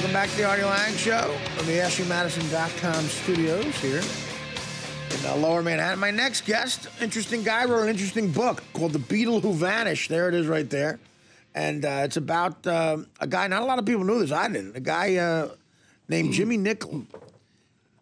Welcome back to the Artie Lange Show from the SUMadison.com studios here in Lower Manhattan. My next guest, interesting guy, wrote an interesting book called The Beatle Who Vanished. There it is right there. And it's about a guy, not a lot of people knew this, I didn't, a guy named Jimmie Nicol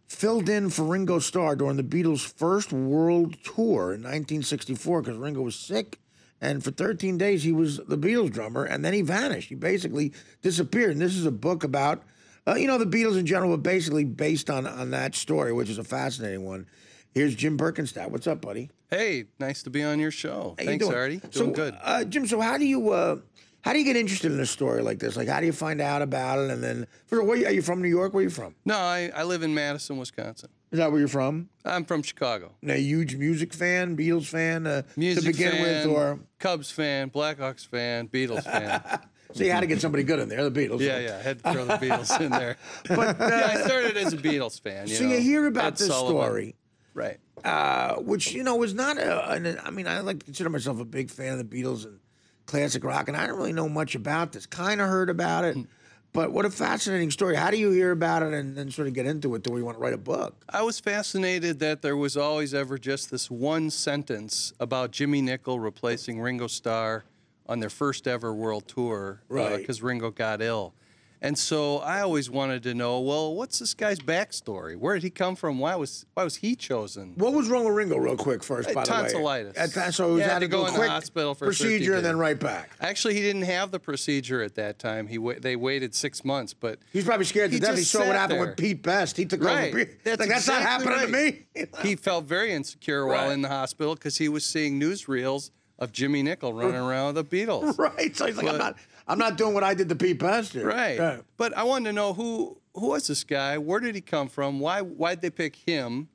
filled in for Ringo Starr during the Beatles' first world tour in 1964 because Ringo was sick. And for 13 days, he was the Beatles drummer, and then he vanished. He basically disappeared. And this is a book about, the Beatles in general, but basically based on that story, which is a fascinating one. Here's Jim Berkenstadt. What's up, buddy? Hey, nice to be on your show. How Thanks, you doing? Artie. Doing good. Jim, so how do you get interested in a story like this? Like, how do you find out about it? And then, are you from New York? Where are you from? No, I live in Madison, Wisconsin. Is that where you're from? I'm from Chicago. And a huge music fan, Beatles fan Music to begin fan, with, or Cubs fan, Blackhawks fan, Beatles fan. so you had to get somebody good in there, the Beatles. Yeah, had to throw the Beatles in there. But I started as a Beatles fan. You hear about Ed this Sullivan. story, Right? which was not I like to consider myself a big fan of the Beatles and classic rock, and I don't really know much about this. Kind of heard about it. But what a fascinating story. How do you hear about it and then sort of get into it? Do we want to write a book? I was fascinated that there was always ever just this one sentence about Jimmie Nicol replacing Ringo Starr on their first ever world tour because Ringo got ill. And so I always wanted to know, well, what's this guy's backstory? Where did he come from? Why was he chosen? What was wrong with Ringo, real quick, first, by the way? Tonsillitis. So he had to go go in quick the hospital for procedure and then right back. Actually, he didn't have the procedure at that time. They waited 6 months, but He's probably scared to death. He saw what happened with Pete Best. He took over. That's not happening to me. He felt very insecure while in the hospital because he was seeing newsreels of Jimmie Nicol running around with the Beatles. Right. So he's like, I'm not doing what I did to Pete Best here. Right. But I wanted to know who was this guy? Where did he come from? Why'd they pick him?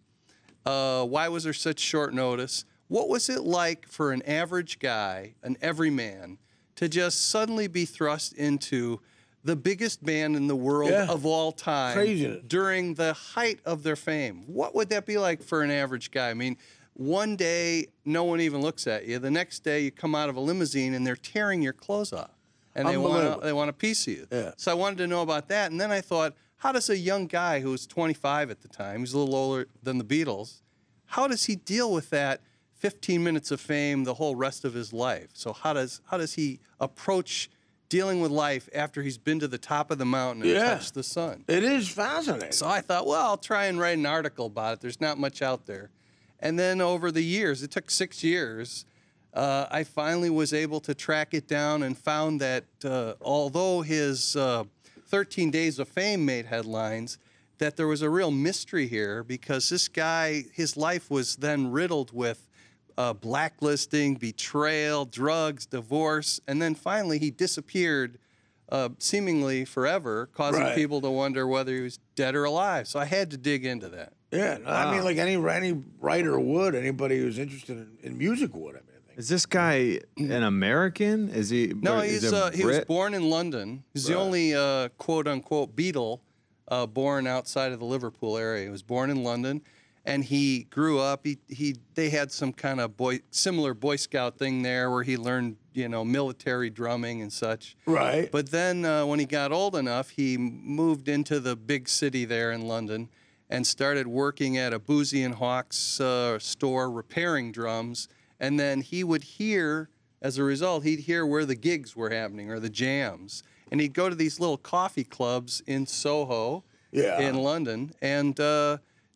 Why was there such short notice? What was it like for an average guy, an everyman, to just suddenly be thrust into the biggest band in the world of all time during the height of their fame? What would that be like for an average guy? I mean, one day, no one even looks at you. The next day, you come out of a limousine, and they're tearing your clothes off. And they want a piece of you. Yeah. So I wanted to know about that. And then I thought, how does a young guy who was 25 at the time, he's a little older than the Beatles, how does he deal with that 15 minutes of fame the whole rest of his life? So how does he approach dealing with life after he's been to the top of the mountain and touched the sun? It is fascinating. So I thought, well, I'll try and write an article about it. There's not much out there. And then over the years, it took 6 years, I finally was able to track it down and found that although his 13 Days of Fame made headlines, that there was a real mystery here because this guy, his life was then riddled with blacklisting, betrayal, drugs, divorce, and then finally he disappeared seemingly forever, causing people to wonder whether he was dead or alive. So I had to dig into that. Yeah, I mean, like any writer would, anybody who's interested in music would. I mean, is this guy an American? Is he? No, he was born in London. He's the only quote unquote Beatle born outside of the Liverpool area. He was born in London, and he grew up. They had some kind of similar Boy Scout thing there where he learned military drumming and such. Right. But then when he got old enough, he moved into the big city there in London and started working at a Boozy and Hawkes store repairing drums. And then he would hear, as a result, he'd hear where the gigs were happening or the jams. And he'd go to these little coffee clubs in Soho in London and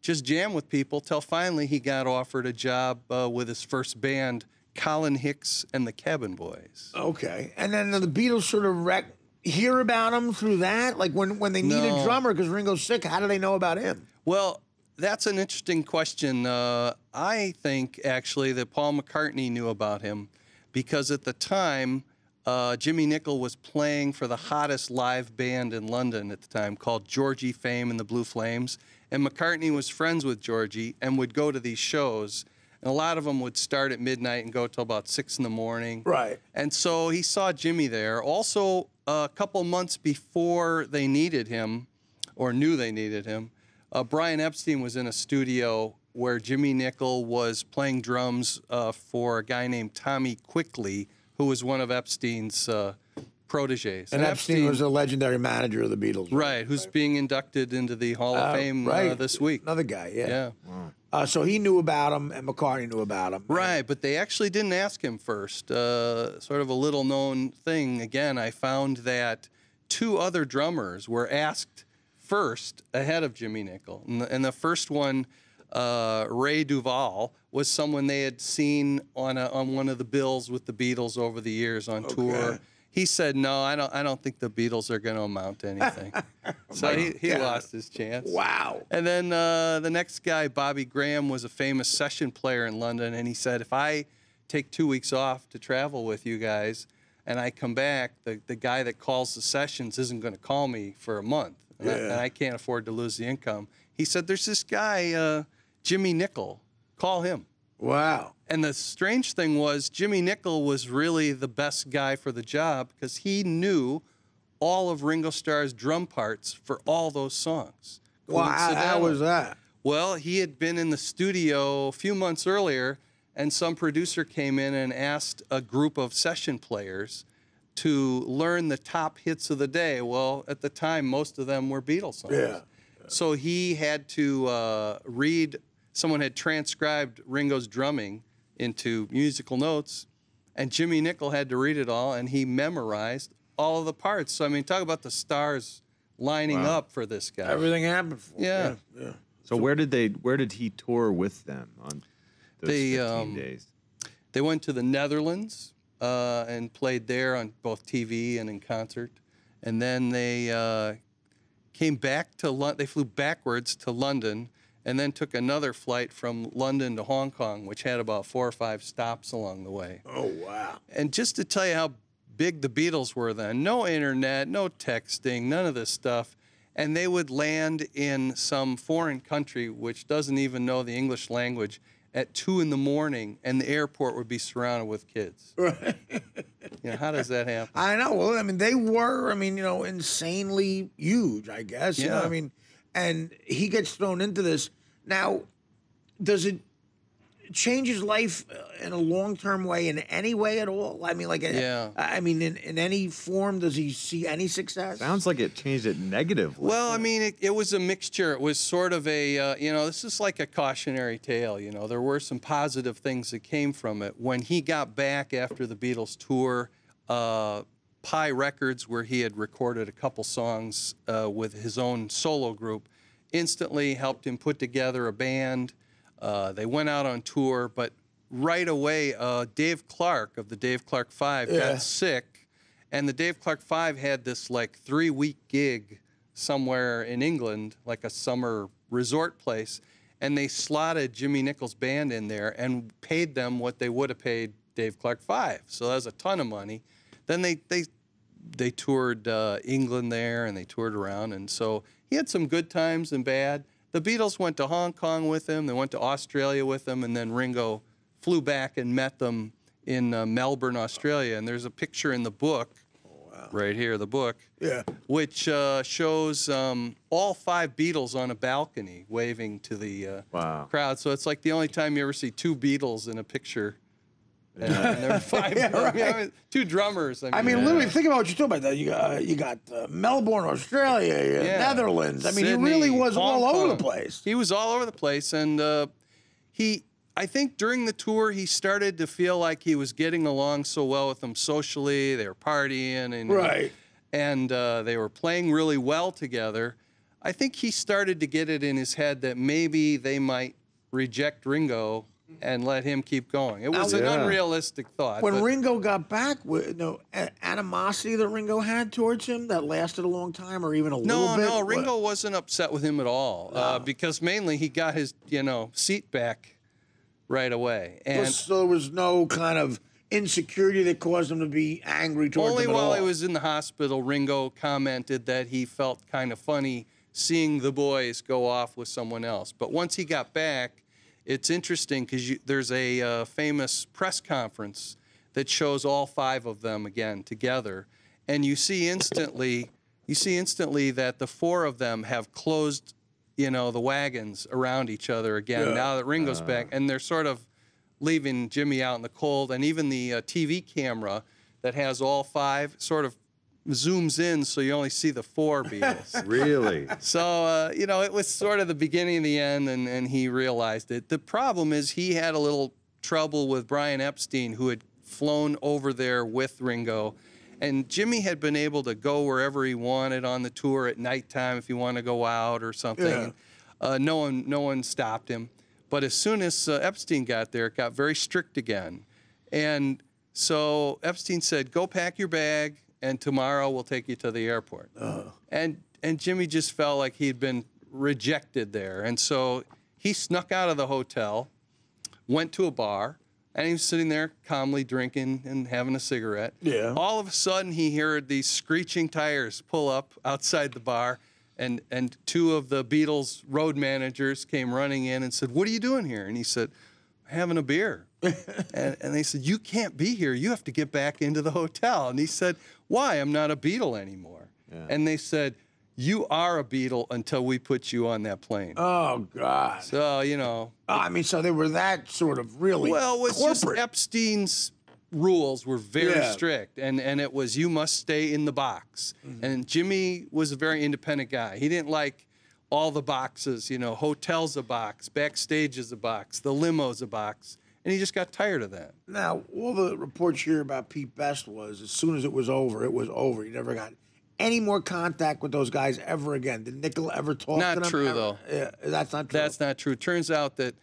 just jam with people till finally he got offered a job with his first band, Colin Hicks and the Cabin Boys. Okay. And then the Beatles sort of hear about him through that? Like when they need a drummer because Ringo's sick, how do they know about him? Well, that's an interesting question. I think, actually, that Paul McCartney knew about him because at the time, Jimmie Nicol was playing for the hottest live band in London at the time called Georgie Fame and the Blue Flames. And McCartney was friends with Georgie and would go to these shows. And a lot of them would start at midnight and go till about 6 in the morning. Right. And so he saw Jimmie there. Also, a couple months before they needed him, or knew they needed him, Brian Epstein was in a studio where Jimmie Nicol was playing drums for a guy named Tommy Quickly, who was one of Epstein's proteges. And Epstein was a legendary manager of the Beatles. Right, who's being inducted into the Hall of Fame this week. Another guy, yeah. Yeah. Wow. So he knew about him, and McCartney knew about him. Right, but they actually didn't ask him first. Sort of a little-known thing. Again, I found that 2 other drummers were asked first ahead of Jimmie Nicol. And the first one, Ray Duval, was someone they had seen on one of the bills with the Beatles over the years on tour. He said, "No, I don't think the Beatles are going to amount to anything." So he lost his chance. Wow. And then the next guy, Bobby Graham, was a famous session player in London, and he said, "If I take 2 weeks off to travel with you guys, and I come back, the guy that calls the sessions isn't going to call me for a month, and I can't afford to lose the income." He said, "There's this guy, Jimmie Nicol. Call him." Wow. And the strange thing was Jimmie Nicol was really the best guy for the job because he knew all of Ringo Starr's drum parts for all those songs. Wow, how was that? Well, he had been in the studio a few months earlier, and some producer came in and asked a group of session players to learn the top hits of the day. Well, at the time, most of them were Beatles songs. Yeah. So he had to read. Someone had transcribed Ringo's drumming into musical notes, and Jimmie Nicol had to read it all, and he memorized all of the parts. So, I mean, talk about the stars lining up for this guy. Everything happened for him. Yeah. Yeah. So where did he tour with them on those 15 days? They went to the Netherlands and played there on both TV and in concert. And then they came back to London. They flew backwards to London and then took another flight from London to Hong Kong, which had about 4 or 5 stops along the way. Oh, wow. And just to tell you how big the Beatles were then, no internet, no texting, none of this stuff. And they would land in some foreign country which doesn't even know the English language at 2 in the morning, and the airport would be surrounded with kids. Right. You know, how does that happen? I know. Well, I mean, they were, insanely huge, I guess. You know what I mean? And he gets thrown into this. Now, does it change his life in a long-term way, in any way at all? I mean, in any form, does he see any success? Sounds like it changed it negatively. Well, I mean, it was a mixture. It was sort of a, this is like a cautionary tale. You know, there were some positive things that came from it. When he got back after the Beatles tour, Pi Records, where he had recorded a couple songs with his own solo group, instantly helped him put together a band. They went out on tour, but right away, Dave Clark of the Dave Clark Five got sick, and the Dave Clark Five had this like 3-week gig somewhere in England, like a summer resort place, and they slotted Jimmie Nicol's band in there and paid them what they would have paid Dave Clark Five. So that was a ton of money. Then they toured England there, and they toured around, and so he had some good times and bad. The Beatles went to Hong Kong with him. They went to Australia with him, and then Ringo flew back and met them in Melbourne, Australia. And there's a picture in the book, right here, the book, which shows all 5 Beatles on a balcony waving to the crowd. So it's like the only time you ever see 2 Beatles in a picture. And there were 5, 2 drummers. I mean, literally, think about what you're talking about. You got Melbourne, Australia, Netherlands. I mean, Sydney, he really was Hong all over Kong. the place. He was all over the place, and I think during the tour, he started to feel like he was getting along so well with them socially. They were partying, and they were playing really well together. I think he started to get it in his head that maybe they might reject Ringo and let him keep going. It was an unrealistic thought. When Ringo got back, animosity that Ringo had towards him that lasted a long time, or even a little bit? No, Ringo wasn't upset with him at all, because mainly he got his seat back right away. And so there was no kind of insecurity that caused him to be angry towards him only at while all? he was in the hospital, Ringo commented that he felt kind of funny seeing the boys go off with someone else. But once he got back, it's interesting because there's a famous press conference that shows all 5 of them again together, and you see instantly that the 4 of them have closed, the wagons around each other again now that Ringo's back, and they're sort of leaving Jimmy out in the cold, and even the TV camera that has all 5 sort of zooms in so you only see the 4 Beatles. Really? So, you know, it was sort of the beginning and the end, and he realized it. The problem is he had a little trouble with Brian Epstein, who had flown over there with Ringo. And Jimmy had been able to go wherever he wanted on the tour at nighttime if he wanted to go out or something. Yeah. No one stopped him. But as soon as Epstein got there, it got very strict again. And so Epstein said, go pack your bag, and tomorrow we'll take you to the airport. And Jimmy just felt like he'd been rejected there. And so he snuck out of the hotel, went to a bar, and he was sitting there calmly drinking and having a cigarette. Yeah. All of a sudden, he heard these screeching tires pull up outside the bar, and 2 of the Beatles road managers came running in and said, what are you doing here? And he said, having a beer. and they said, you can't be here. You have to get back into the hotel. And he said, why? I'm not a Beatle anymore. Yeah. And they said, you are a Beatle until we put you on that plane. Oh, God. So, you know. I mean, so they were that sort of really Well, it was just corporate. Epstein's rules were very strict, and it was you must stay in the box. And Jimmy was a very independent guy. He didn't like all the boxes, you know, hotels a box, backstage is a box, the limo's a box, and he just got tired of that. Now, all the reports here about Pete Best was as soon as it was over, it was over. He never got any more contact with those guys ever again. Did Nicol ever talk to them? Not true, ever? though. Yeah, that's not true. That's not true. Turns out that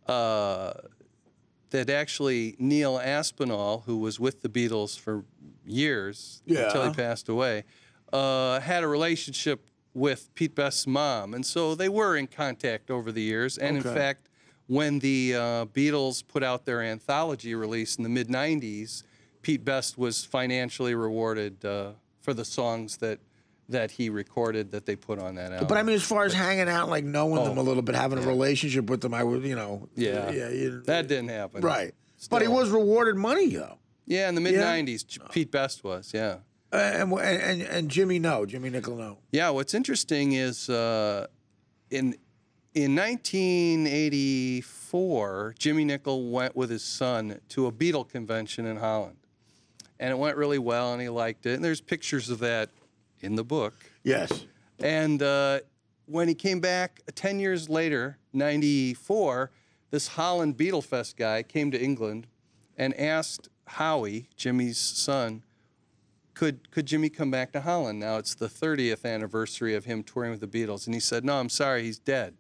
that actually Neil Aspinall, who was with the Beatles for years until he passed away, had a relationship with Pete Best's mom. And so they were in contact over the years. And in fact, when the Beatles put out their anthology release in the mid-'90s, Pete Best was financially rewarded for the songs that he recorded that they put on that album. But I mean, as far as hanging out, like knowing them a little bit, having a relationship with them, I would, you know. That didn't happen. Right. Still. But he was rewarded money, though. Yeah, in the mid-'90s, Pete Best was, yeah. And Jimmie Nicol, no. Yeah, what's interesting is in 1984, Jimmie Nicol went with his son to a Beatle convention in Holland. And it went really well, and he liked it. And there's pictures of that in the book. Yes. And when he came back 10 years later, 94, this Holland Beatle Fest guy came to England and asked Howie, Jimmy's son, could Jimmie come back to Holland? Now it's the 30th anniversary of him touring with the Beatles. And he said, no, I'm sorry, he's dead.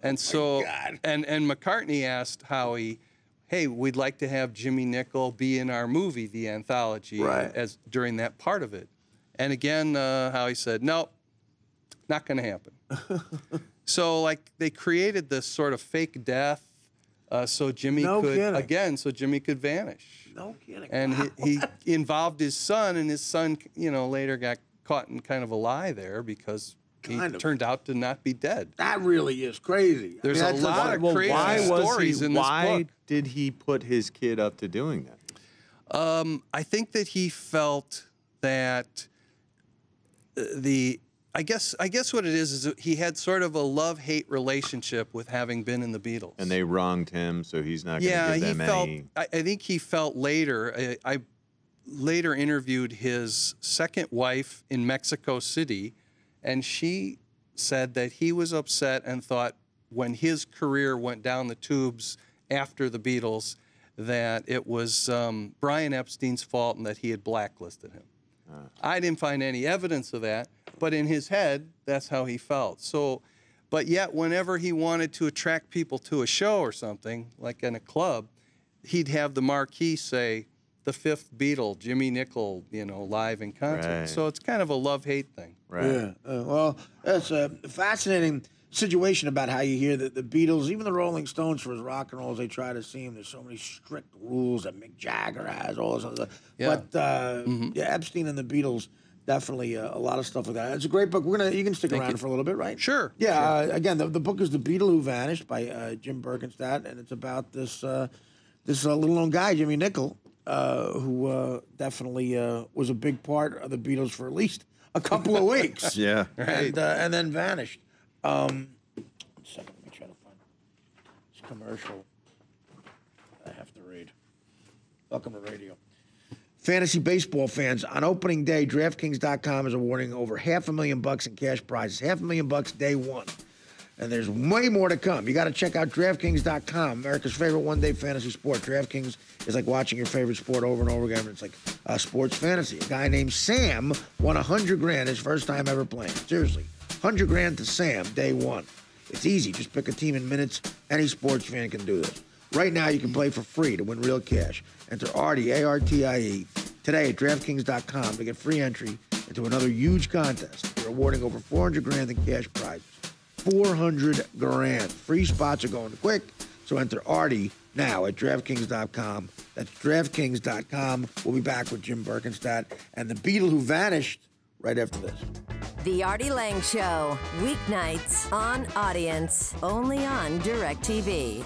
And so, and McCartney asked Howie, hey, we'd like to have Jimmie Nicol be in our movie, The Anthology, as during that part of it. And again, Howie said, no, not going to happen. So, like, they created this sort of fake death so Jimmy Jimmy could vanish. No kidding. And he involved his son, and his son, you know, later got caught in kind of a lie there because he turned out to not be dead. That really is crazy. There's a lot of crazy stories in this book. Why did he put his kid up to doing that? I think that he felt that I guess what it is that he had sort of a love-hate relationship with having been in the Beatles. And they wronged him, so he's not going to give them any. I think he felt later. I later interviewed his second wife in Mexico City, and she said that he was upset and thought when his career went down the tubes after the Beatles that it was Brian Epstein's fault and that he had blacklisted him. I didn't find any evidence of that, but in his head, that's how he felt. So, but yet whenever he wanted to attract people to a show or something, like in a club, he'd have the marquee say, the fifth Beatle, Jimmie Nicol, you know, live in concert. Right. So it's kind of a love-hate thing. Right. Yeah. Well, that's a fascinating situation about how you hear that the Beatles, even the Rolling Stones, for as rock and roll as they try to seem, there's so many strict rules that Mick Jagger has, all this other stuff. Yeah. But Epstein and the Beatles, definitely a lot of stuff like that. It's a great book. You can stick around for a little bit, right? Sure. Yeah. Sure. Again, the book is The Beatle Who Vanished by Jim Berkenstadt, and it's about this little-known guy, Jimmie Nicol, who definitely was a big part of the Beatles for at least a couple of weeks. Yeah. Right. And then vanished. 1 second, let me try to find this commercial. I have to read. Welcome to radio. fantasy baseball fans, on opening day, DraftKings.com is awarding over $500,000 in cash prizes. $500,000 day one. And there's way more to come. You got to check out DraftKings.com, America's favorite one-day fantasy sport. DraftKings is like watching your favorite sport over and over again. It's like sports fantasy. A guy named Sam won $100,000 his first time ever playing. Seriously, $100,000 to Sam, day one. It's easy. Just pick a team in minutes. Any sports fan can do this. Right now, you can play for free to win real cash. Enter Artie, A-R-T-I-E, today at DraftKings.com to get free entry into another huge contest. We're awarding over $400,000 in cash prizes. $400,000. Free spots are going quick, so enter Artie now at DraftKings.com. That's DraftKings.com. We'll be back with Jim Berkenstadt and the Beatle who vanished right after this. The Artie Lange Show, weeknights on Audience, only on DirecTV.